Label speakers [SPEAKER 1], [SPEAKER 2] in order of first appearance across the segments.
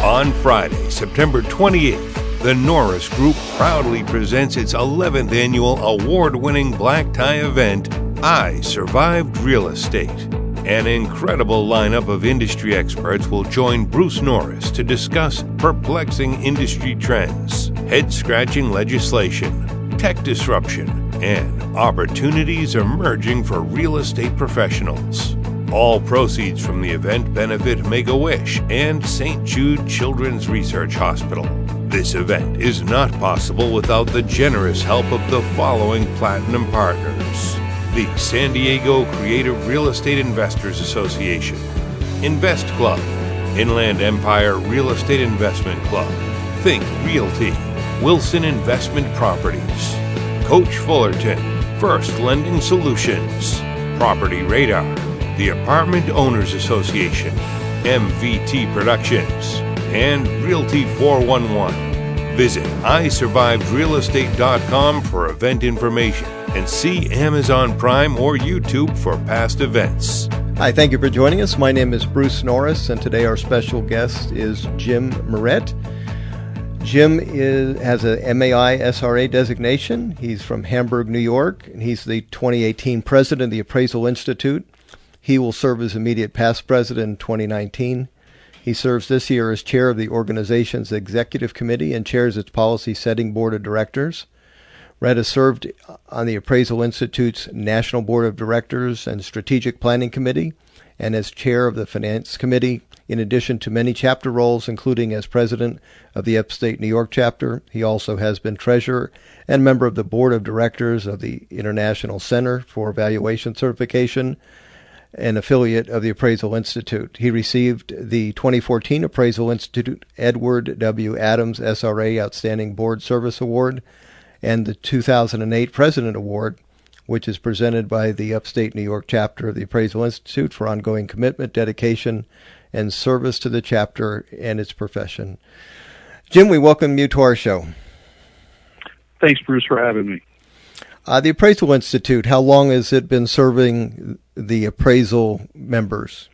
[SPEAKER 1] On Friday, September 28th, the Norris Group proudly presents its 11th annual award-winning black tie event, I Survived Real Estate. An incredible lineup of industry experts will join Bruce Norris to discuss perplexing industry trends, head-scratching legislation, tech disruption, and opportunities emerging for real estate professionals. All proceeds from the event benefit Make-A-Wish and St. Jude Children's Research Hospital. This event is not possible without the generous help of the following platinum partners: the San Diego Creative Real Estate Investors Association, Invest Club, Inland Empire Real Estate Investment Club, Think Realty, Wilson Investment Properties, Coach Fullerton, First Lending Solutions, Property Radar, the Apartment Owners Association, MVT Productions, and Realty 411. Visit isurvivedrealestate.com for event information and see Amazon Prime or YouTube for past events.
[SPEAKER 2] Hi, thank you for joining us. My name is Bruce Norris, and today our special guest is Jim Murrett. Jim has a MAI SRA designation. He's from Hamburg, New York, and he's the 2018 president of the Appraisal Institute. He will serve as immediate past president in 2019. He serves this year as chair of the organization's executive committee and chairs its policy-setting board of directors. Red has served on the Appraisal Institute's National Board of Directors and Strategic Planning Committee and as chair of the Finance Committee, in addition to many chapter roles, including as president of the Upstate New York chapter. He also has been treasurer and member of the board of directors of the International Center for Valuation Certification, an affiliate of the Appraisal Institute. He received the 2014 Appraisal Institute Edward W. Adams SRA Outstanding Board Service Award and the 2008 President Award, which is presented by the Upstate New York chapter of the Appraisal Institute for ongoing commitment, dedication, and service to the chapter and its profession. Jim, we welcome you to our show.
[SPEAKER 3] Thanks, Bruce, for having me.
[SPEAKER 2] The Appraisal Institute, how long has it been serving the appraisal members?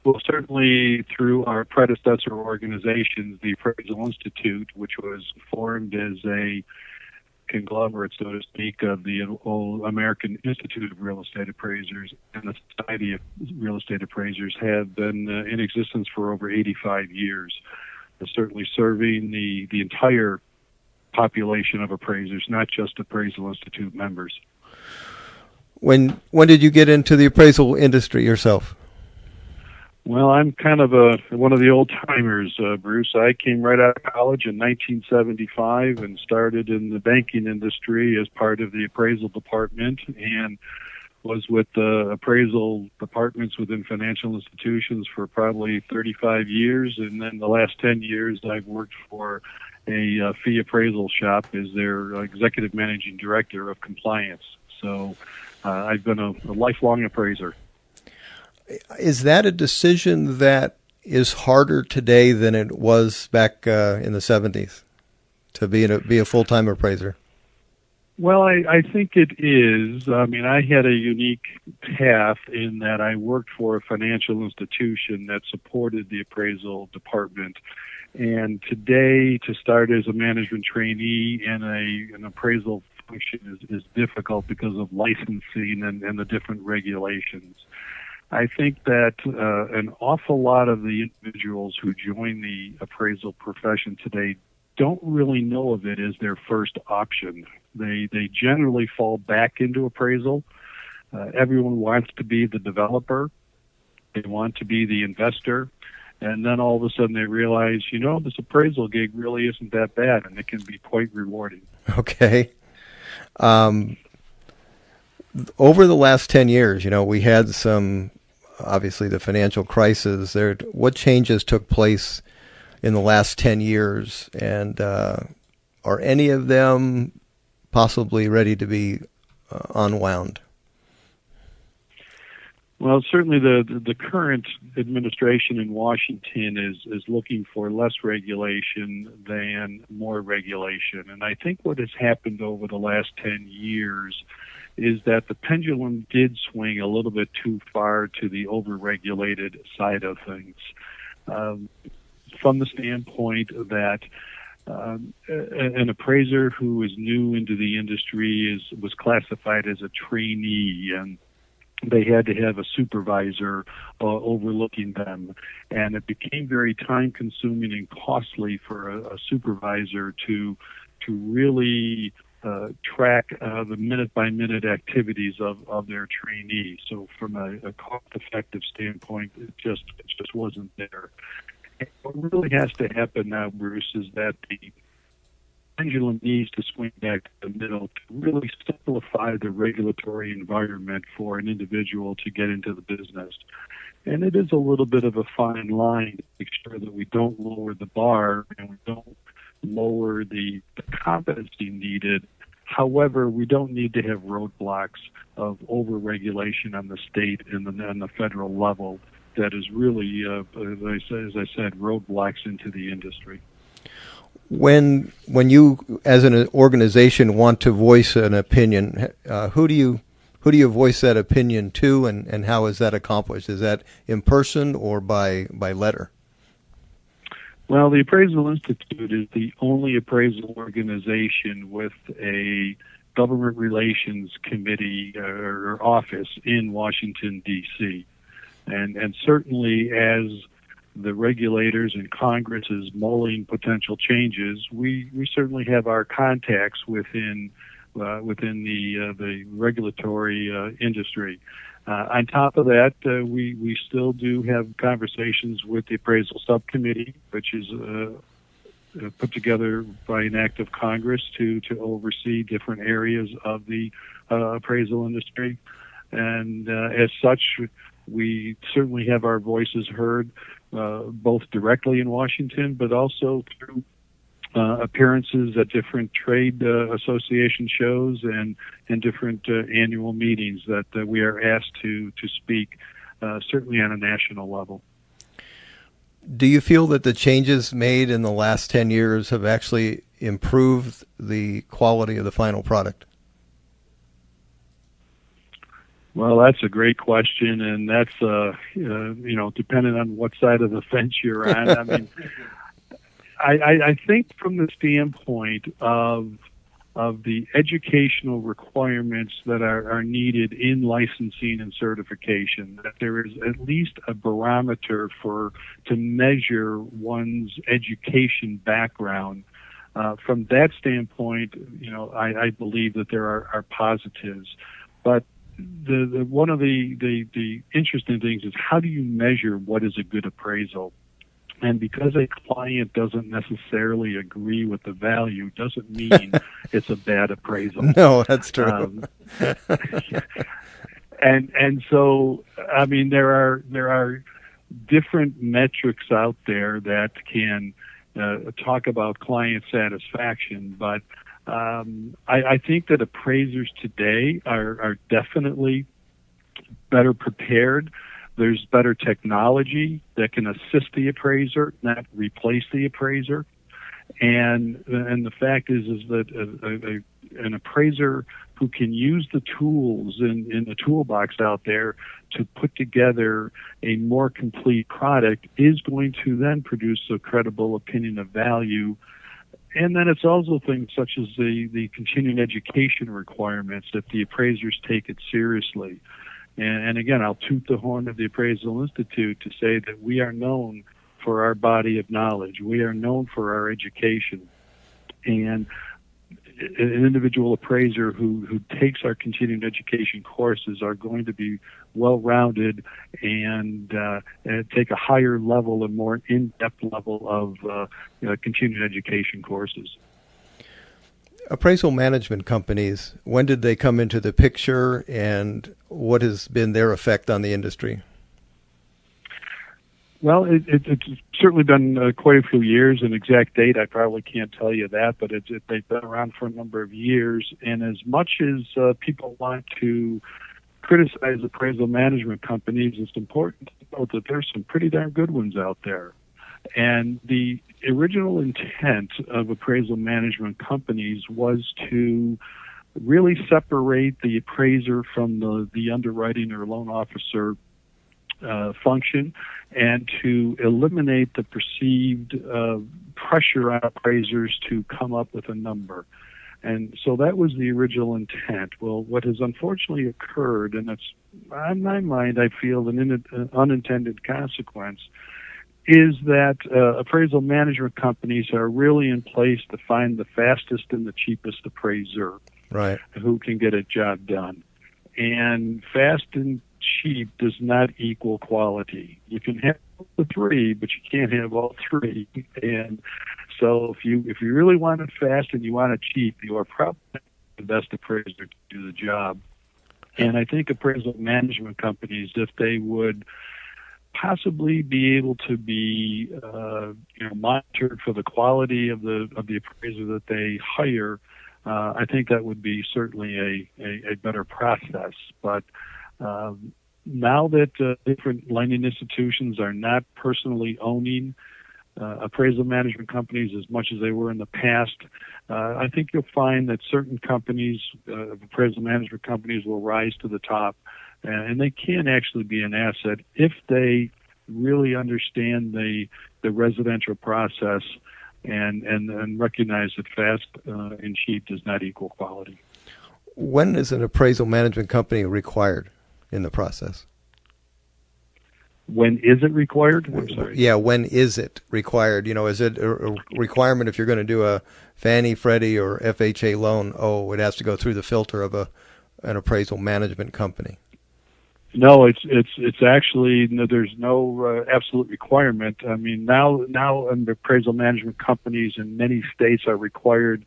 [SPEAKER 3] Well, certainly through our predecessor organizations, the Appraisal Institute, which was formed as a conglomerate, so to speak, of the old American Institute of Real Estate Appraisers and the Society of Real Estate Appraisers, have been in existence for over 85 years. They're certainly serving the entire population of appraisers, not just Appraisal Institute members.
[SPEAKER 2] When did you get into the appraisal industry yourself?
[SPEAKER 3] Well, I'm kind of one of the old timers, Bruce. I came right out of college in 1975 and started in the banking industry as part of the appraisal department, and was with the appraisal departments within financial institutions for probably 35 years. And then the last 10 years, I've worked for a fee appraisal shop as their executive managing director of compliance. So I've been a lifelong appraiser.
[SPEAKER 2] Is that a decision that is harder today than it was back in the 70s to be a full-time appraiser?
[SPEAKER 3] Well, I think it is. I mean, I had a unique path in that I worked for a financial institution that supported the appraisal department. And today, to start as a management trainee in an appraisal function is difficult because of licensing and the different regulations. I think that an awful lot of the individuals who join the appraisal profession today don't really know of it as their first option. They generally fall back into appraisal. Everyone wants to be the developer. They want to be the investor. And then all of a sudden they realize, this appraisal gig really isn't that bad, and it can be quite rewarding.
[SPEAKER 2] Okay. Over the last 10 years, we had some, obviously, the financial crisis. What changes took place in the last 10 years, and are any of them possibly ready to be unwound?
[SPEAKER 3] Well, certainly the current administration in Washington is looking for less regulation than more regulation. And I think what has happened over the last 10 years is that the pendulum did swing a little bit too far to the overregulated side of things. from the standpoint that an appraiser who is new into the industry was classified as a trainee, and they had to have a supervisor overlooking them, and it became very time-consuming and costly for a supervisor to really track the minute-by-minute activities of their trainee. So from a cost-effective standpoint, it just wasn't there. And what really has to happen now, Bruce, is that the pendulum needs to swing back to the middle to really simplify the regulatory environment for an individual to get into the business. And it is a little bit of a fine line to make sure that we don't lower the bar and we don't lower the competency needed. However, we don't need to have roadblocks of over-regulation on the state and on the federal level that is really, as I said, roadblocks into the industry.
[SPEAKER 2] When you, as an organization, want to voice an opinion, who do you voice that opinion to, and how is that accomplished? Is that in person or by letter?
[SPEAKER 3] Well, the Appraisal Institute is the only appraisal organization with a government relations committee or office in Washington, D.C. And certainly as the regulators and Congress is mulling potential changes, we certainly have our contacts within the regulatory industry. On top of that, we still do have conversations with the appraisal subcommittee, which is put together by an act of Congress to oversee different areas of the appraisal industry. And as such, we certainly have our voices heard, both directly in Washington, but also through appearances at different trade association shows and different annual meetings that we are asked to speak, certainly on a national level.
[SPEAKER 2] Do you feel that the changes made in the last 10 years have actually improved the quality of the final product?
[SPEAKER 3] Well, that's a great question, and that's depending on what side of the fence you're on. I mean, I think from the standpoint of the educational requirements that are needed in licensing and certification, that there is at least a barometer to measure one's education background. From that standpoint, I believe that there are positives, but one of the interesting things is, how do you measure what is a good appraisal? And because a client doesn't necessarily agree with the value doesn't mean it's a bad appraisal.
[SPEAKER 2] No, that's true.
[SPEAKER 3] And so, I mean, there are different metrics out there that can talk about client satisfaction, but I think that appraisers today are definitely better prepared. There's better technology that can assist the appraiser, not replace the appraiser. And the fact is that an appraiser who can use the tools in the toolbox out there to put together a more complete product is going to then produce a credible opinion of value. And then it's also things such as the continuing education requirements, that the appraisers take it seriously. And again, I'll toot the horn of the Appraisal Institute to say that we are known for our body of knowledge. We are known for our education. And an individual appraiser who takes our continuing education courses are going to be well-rounded and take a higher level and more in-depth level of continuing education courses.
[SPEAKER 2] Appraisal management companies, when did they come into the picture, and what has been their effect on the industry?
[SPEAKER 3] Well, it's certainly been quite a few years. An exact date, I probably can't tell you that, but they've been around for a number of years. And as much as people want to criticize appraisal management companies, it's important to note that there's some pretty darn good ones out there. And the original intent of appraisal management companies was to really separate the appraiser from the underwriting or loan officer function, and to eliminate the perceived pressure on appraisers to come up with a number. And so that was the original intent. Well, what has unfortunately occurred, and it's, in my mind, I feel an unintended consequence, is that appraisal management companies are really in place to find the fastest and the cheapest appraiser,
[SPEAKER 2] right,
[SPEAKER 3] who can get a job done. And fast and cheap does not equal quality. You can have the three, but you can't have all three. And so if you really want it fast and you want it cheap, you are probably the best appraiser to do the job. And I think appraisal management companies, if they would possibly be able to be monitored for the quality of the appraiser that they hire, I think that would be certainly a better process. But now that different lending institutions are not personally owning appraisal management companies as much as they were in the past, I think you'll find that certain companies, appraisal management companies, will rise to the top, and they can actually be an asset if they really understand the residential process and recognize that fast and cheap does not equal quality.
[SPEAKER 2] When is an appraisal management company required in the process?
[SPEAKER 3] When is it required? I'm sorry.
[SPEAKER 2] Yeah, when is it required? Is it a requirement if you're going to do a Fannie, Freddie, or FHA loan? Oh, it has to go through the filter of an appraisal management company.
[SPEAKER 3] No, it's actually there's no absolute requirement. I mean, now under appraisal management companies in many states are required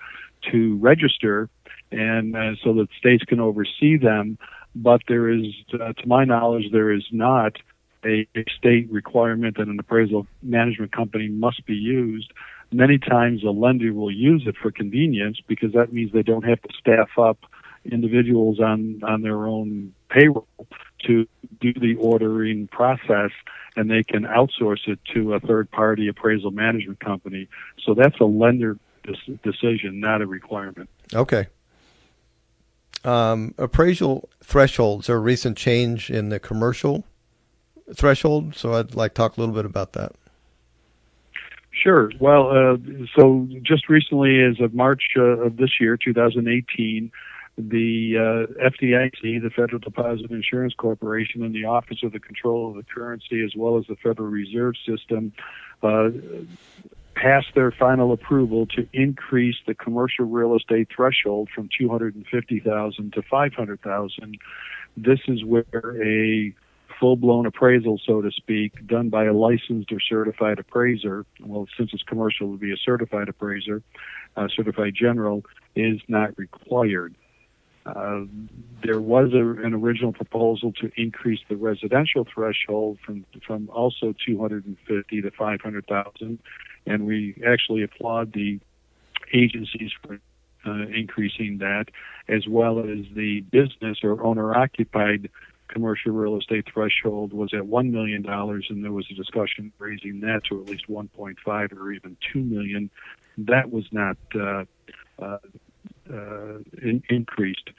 [SPEAKER 3] to register, and so that states can oversee them. But there is, to my knowledge, there is not a state requirement that an appraisal management company must be used. Many times a lender will use it for convenience because that means they don't have to staff up individuals on their own payroll to do the ordering process, and they can outsource it to a third-party appraisal management company. So that's a lender decision, not a requirement.
[SPEAKER 2] Okay. Appraisal thresholds are a recent change in the commercial threshold, so I'd like to talk a little bit about that.
[SPEAKER 3] Sure. Well, so just recently, as of March of this year, 2018, the FDIC, the Federal Deposit Insurance Corporation, and the Office of the Control of the Currency, as well as the Federal Reserve System, passed their final approval to increase the commercial real estate threshold from $250,000 to $500,000. This is where a full-blown appraisal, so to speak, done by a licensed or certified appraiser, well, since it's commercial, it would be a certified appraiser, certified general, is not required. There was an original proposal to increase the residential threshold from also $250,000 to $500,000, and we actually applaud the agencies for increasing that, as well as the business or owner-occupied commercial real estate threshold was at $1 million, and there was a discussion raising that to at least 1.5 or even $2 million. That was not increased.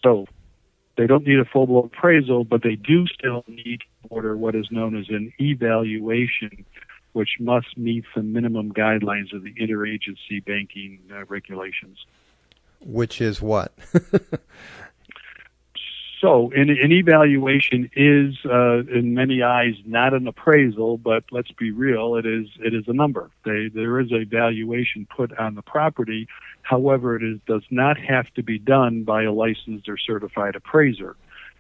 [SPEAKER 3] So they don't need a full-blown appraisal, but they do still need to order what is known as an evaluation, which must meet some minimum guidelines of the interagency banking regulations.
[SPEAKER 2] Which is what?
[SPEAKER 3] So an evaluation is, in many eyes, not an appraisal, but let's be real, it is a number. There is a valuation put on the property. However, does not have to be done by a licensed or certified appraiser.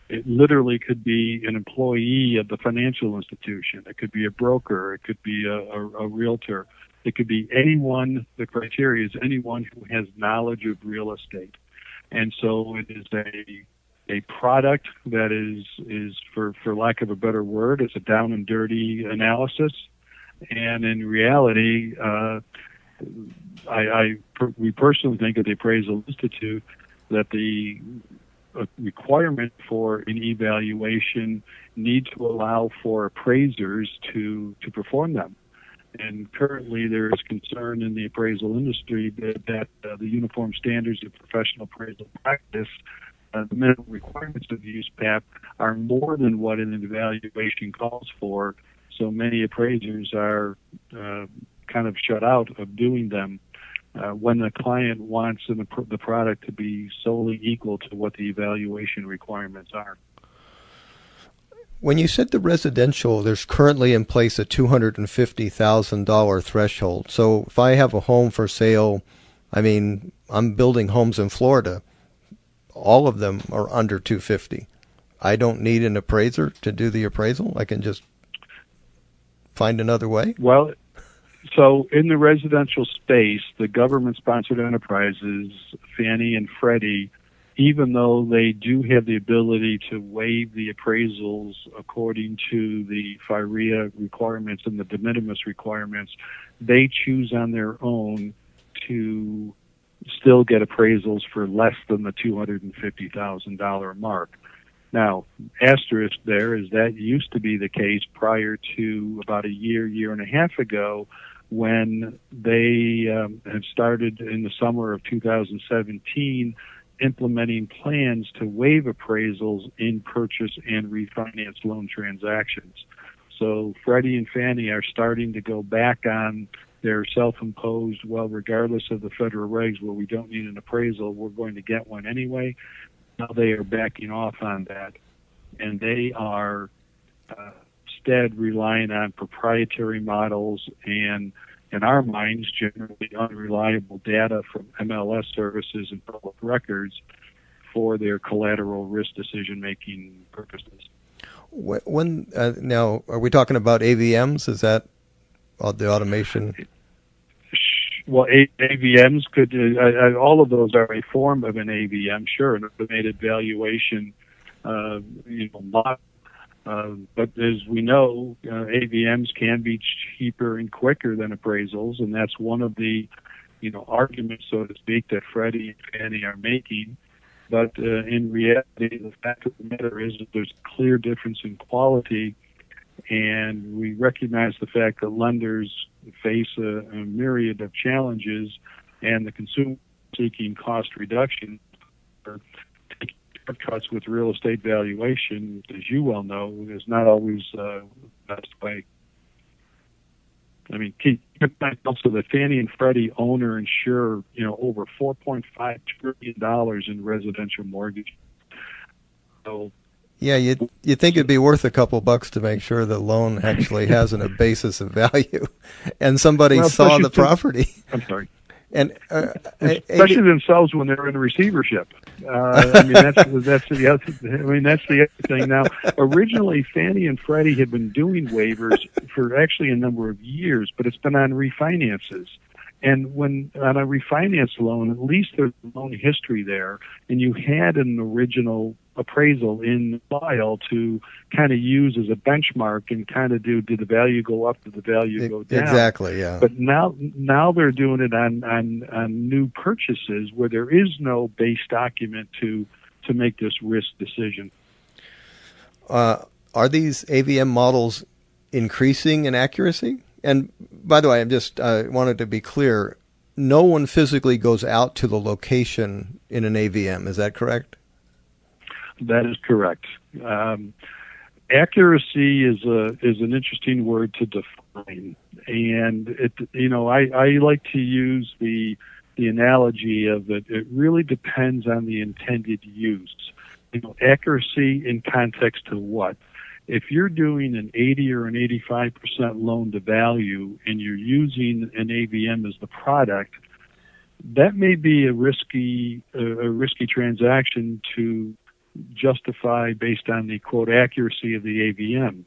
[SPEAKER 3] It literally could be an employee of the financial institution. It could be a broker. It could be a realtor. It could be anyone. The criteria is anyone who has knowledge of real estate. And so it is a product that is for lack of a better word, it's a down and dirty analysis. And in reality, we personally think at the Appraisal Institute that the requirement for an evaluation need to allow for appraisers to perform them. And currently there is concern in the appraisal industry that the Uniform Standards of Professional Appraisal Practice the minimum requirements of the use PAP are more than what an evaluation calls for. So many appraisers are kind of shut out of doing them when the client wants the product to be solely equal to what the evaluation requirements are.
[SPEAKER 2] When you said the residential, there's currently in place a $250,000 threshold. So if I have a home for sale, I mean, I'm building homes in Florida. All of them are under 250. I don't need an appraiser to do the appraisal. I can just find another way.
[SPEAKER 3] Well, so in the residential space, the government-sponsored enterprises, Fannie and Freddie, even though they do have the ability to waive the appraisals according to the FIREA requirements and the de minimis requirements, they choose on their own to still get appraisals for less than the $250,000 mark. Now, asterisk there is that used to be the case prior to about a year and a half ago, when they had started in the summer of 2017 implementing plans to waive appraisals in purchase and refinance loan transactions. So Freddie and Fannie are starting to go back on their self-imposed, well, regardless of the federal regs where we don't need an appraisal, we're going to get one anyway. Now they are backing off on that, and they are instead relying on proprietary models and, in our minds, generally unreliable data from MLS services and public records for their collateral risk decision-making purposes.
[SPEAKER 2] When now, are we talking about AVMs? Is that the automation?
[SPEAKER 3] Well, AVMs could, all of those are a form of an AVM, sure, an automated valuation, model. But as we know, AVMs can be cheaper and quicker than appraisals, and that's one of the, arguments, so to speak, that Freddie and Fannie are making. But in reality, the fact of the matter is that there's a clear difference in quality, and we recognize the fact that lenders face a myriad of challenges, and the consumer seeking cost reduction or taking shortcuts with real estate valuation, as you well know, is not always the best way. I mean, keep in mind also that Fannie and Freddie own or insure, over $4.5 trillion in residential mortgages. So,
[SPEAKER 2] yeah, you think it'd be worth a couple bucks to make sure the loan actually has a basis of value, and somebody saw the property.
[SPEAKER 3] I'm sorry.
[SPEAKER 2] And
[SPEAKER 3] especially themselves when they're in receivership. That's the other thing. Now, originally Fannie and Freddie had been doing waivers for actually a number of years, but it's been on refinances. And when on a refinance loan, at least there's loan history there, and you had an original appraisal in the file to kind of use as a benchmark and kind of did the value go up, did the value go down?
[SPEAKER 2] Exactly, yeah.
[SPEAKER 3] But now they're doing it on new purchases where there is no base document to make this risk decision.
[SPEAKER 2] Are these AVM models increasing in accuracy? And by the way, I just wanted to be clear, no one physically goes out to the location in an AVM. Is that correct?
[SPEAKER 3] That is correct. Accuracy is an interesting word to define, and I like to use the analogy of that it really depends on the intended use. Accuracy in context to what? If you're doing an 80 or an 85% loan to value and you're using an AVM as the product, that may be a risky transaction to justify based on the quote accuracy of the AVM,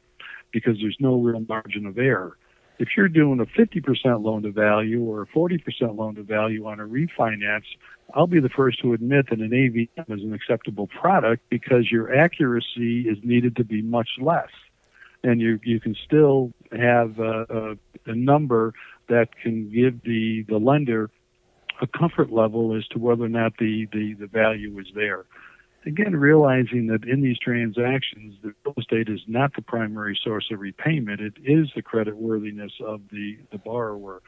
[SPEAKER 3] because there's no real margin of error. If you're doing a 50% loan to value or a 40% loan to value on a refinance, I'll be the first to admit that an AVM is an acceptable product because your accuracy is needed to be much less. And you can still have a number that can give the lender a comfort level as to whether or not the value is there. Again, realizing that in these transactions, the real estate is not the primary source of repayment. It is the creditworthiness of the borrower.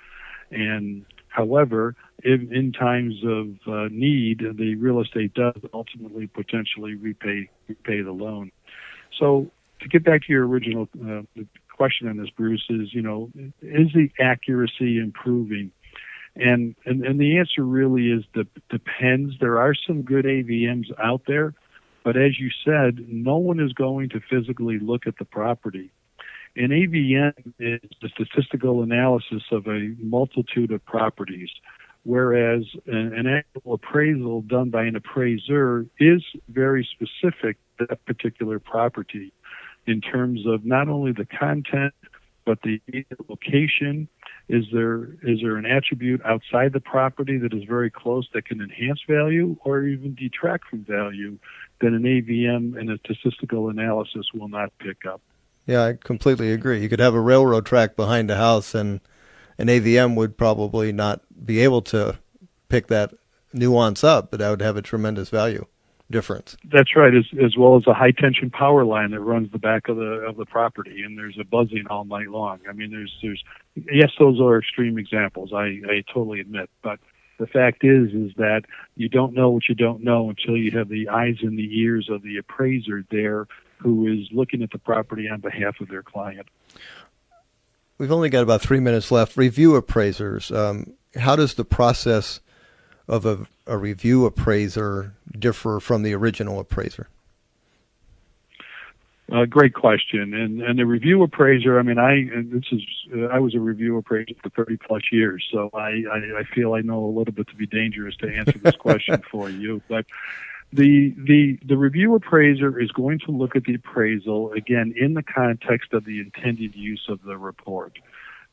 [SPEAKER 3] And however, in times of need, the real estate does ultimately potentially repay the loan. So to get back to your original question on this, Bruce, is, is the accuracy improving? And the answer really is depends. There are some good AVMs out there, but as you said, no one is going to physically look at the property. An AVM is the statistical analysis of a multitude of properties, whereas an actual appraisal done by an appraiser is very specific to that particular property in terms of not only the content, but the location. Is there an attribute outside the property that is very close that can enhance value or even detract from value that an AVM and a statistical analysis will not pick up?
[SPEAKER 2] Yeah, I completely agree. You could have a railroad track behind a house, and an AVM would probably not be able to pick that nuance up, but that would have a tremendous value difference.
[SPEAKER 3] That's right, as well as a high tension power line that runs the back of the property, and there's a buzzing all night long. I mean, there's yes, those are extreme examples. I totally admit, but the fact is that you don't know what you don't know until you have the eyes and the ears of the appraiser there, who is looking at the property on behalf of their client.
[SPEAKER 2] We've only got about 3 minutes left. Review appraisers. How does the process of a review appraiser differ from the original appraiser?
[SPEAKER 3] Great question. And the review appraiser, I mean, I was a review appraiser for 30 plus years, so I feel I know a little bit to be dangerous to answer this question for you. But the review appraiser is going to look at the appraisal, again, in the context of the intended use of the report.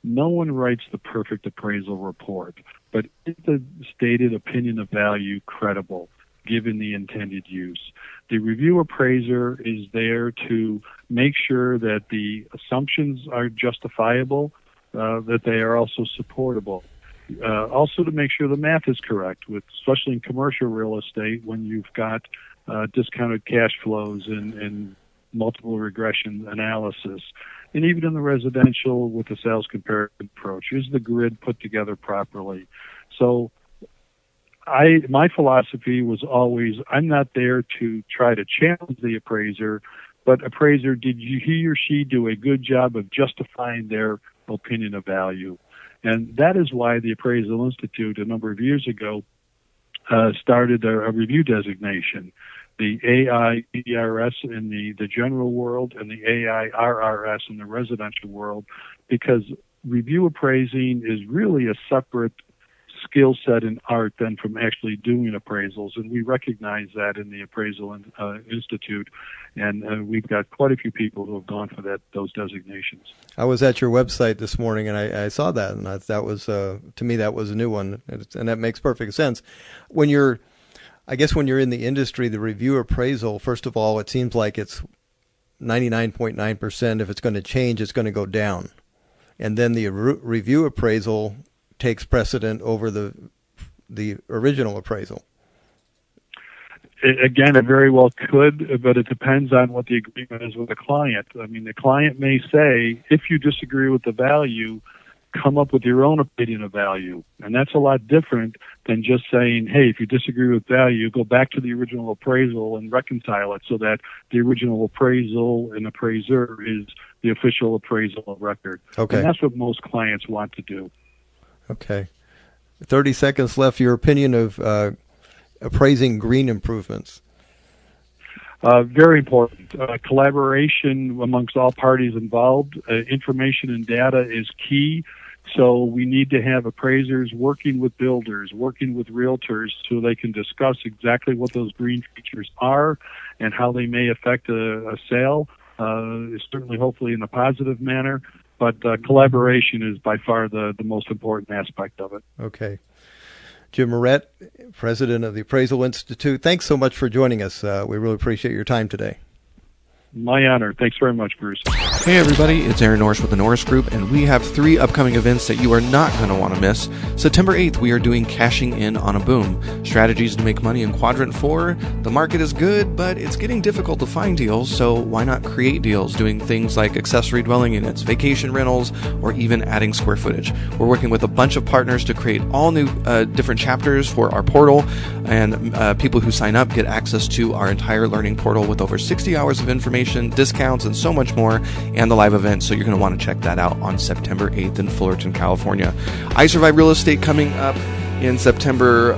[SPEAKER 3] No one writes the perfect appraisal report, but is the stated opinion of value credible, given the intended use? The review appraiser is there to make sure that the assumptions are justifiable, that they are also supportable. Also to make sure the math is correct, especially in commercial real estate when you've got discounted cash flows and multiple regression analysis. And even in the residential with the sales comparison approach, is the grid put together properly? So my philosophy was always, I'm not there to try to challenge the appraiser, but appraiser, did he or she do a good job of justifying their opinion of value? And that is why the Appraisal Institute a number of years ago started a review designation, the AIRRS in the general world and the AIRRS in the residential world, because review appraising is really a separate skill set and art than from actually doing appraisals, and we recognize that in the Appraisal Institute, and we've got quite a few people who have gone for those designations.
[SPEAKER 2] I was at your website this morning, and I saw that, and that was to me that was a new one, and that makes perfect sense. I guess when you're in the industry, the review appraisal, first of all, it seems like it's 99.9%. If it's going to change, it's going to go down, and then the review appraisal takes precedent over the original appraisal.
[SPEAKER 3] Again, it very well could, but it depends on what the agreement is with the client. I mean, the client may say, if you disagree with the value, come up with your own opinion of value. And that's a lot different than just saying, hey, if you disagree with value, go back to the original appraisal and reconcile it so that the original appraisal and appraiser is the official appraisal of record.
[SPEAKER 2] Okay.
[SPEAKER 3] And that's what most clients want to do.
[SPEAKER 2] Okay. 30 seconds left. Your opinion of appraising green improvements.
[SPEAKER 3] Very important. Collaboration amongst all parties involved. Information and data is key. So we need to have appraisers working with builders, working with realtors so they can discuss exactly what those green features are and how they may affect a sale, certainly hopefully in a positive manner. But collaboration is by far the most important aspect of it.
[SPEAKER 2] Okay. Jim Murrett, president of the Appraisal Institute, thanks so much for joining us. We really appreciate your time today.
[SPEAKER 3] My honor. Thanks very much, Bruce.
[SPEAKER 4] Hey everybody, it's Aaron Norris with the Norris Group, and we have 3 upcoming events that you are not going to want to miss. September 8th, we are doing Cashing In on a Boom. Strategies to make money in Quadrant 4. The market is good, but it's getting difficult to find deals, so why not create deals doing things like accessory dwelling units, vacation rentals, or even adding square footage. We're working with a bunch of partners to create all new different chapters for our portal, and people who sign up get access to our entire learning portal with over 60 hours of information, discounts, and so much more, and the live event, so you're going to want to check that out on September 8th in Fullerton, California. I Survive Real Estate coming up in September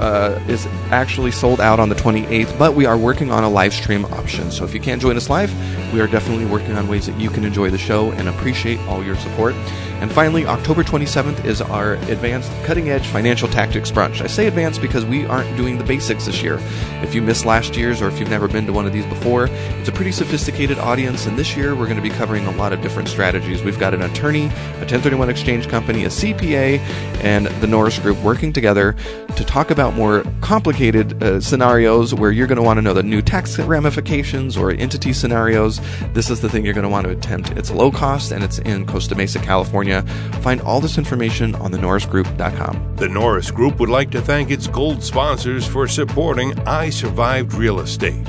[SPEAKER 4] is actually sold out on the 28th, but we are working on a live stream option. So if you can't join us live, we are definitely working on ways that you can enjoy the show, and appreciate all your support. And finally, October 27th is our Advanced Cutting Edge Financial Tactics Brunch. I say advanced because we aren't doing the basics this year. If you missed last year's, or if you've never been to one of these before, it's a pretty sophisticated audience, and this year we're going to be covering a lot of different strategies. We've got an attorney, a 1031 exchange company, a CPA, and the Norris Group working together to talk about more complicated scenarios where you're going to want to know the new tax ramifications or entity scenarios. This is the thing you're going to want to attempt. It's low cost, and it's in Costa Mesa, California. Find all this information on thenorrisgroup.com.
[SPEAKER 1] The Norris Group would like to thank its gold sponsors for supporting I Survived Real Estate,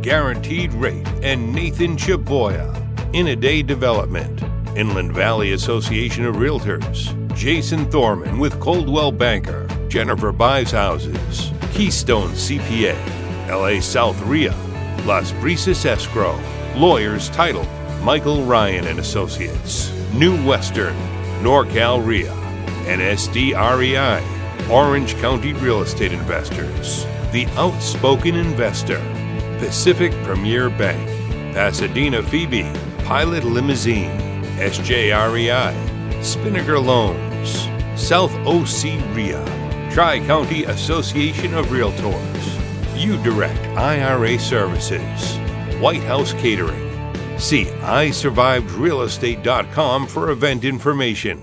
[SPEAKER 1] Guaranteed Rate, and Nathan Chaboya, In a Day Development, Inland Valley Association of Realtors, Jason Thorman with Coldwell Banker, Jennifer Buys Houses, Keystone CPA, LA South RIA, Las Brisas Escrow, Lawyers Title, Michael Ryan and Associates, New Western, NorCal RIA, NSD REI, Orange County Real Estate Investors, The Outspoken Investor, Pacific Premier Bank, Pasadena Phoebe, Pilot Limousine, SJREI, Spinnaker Loans, South OC RIA, Tri-County Association of Realtors, UDirect IRA Services, White House Catering. See iSurvivedRealestate.com for event information.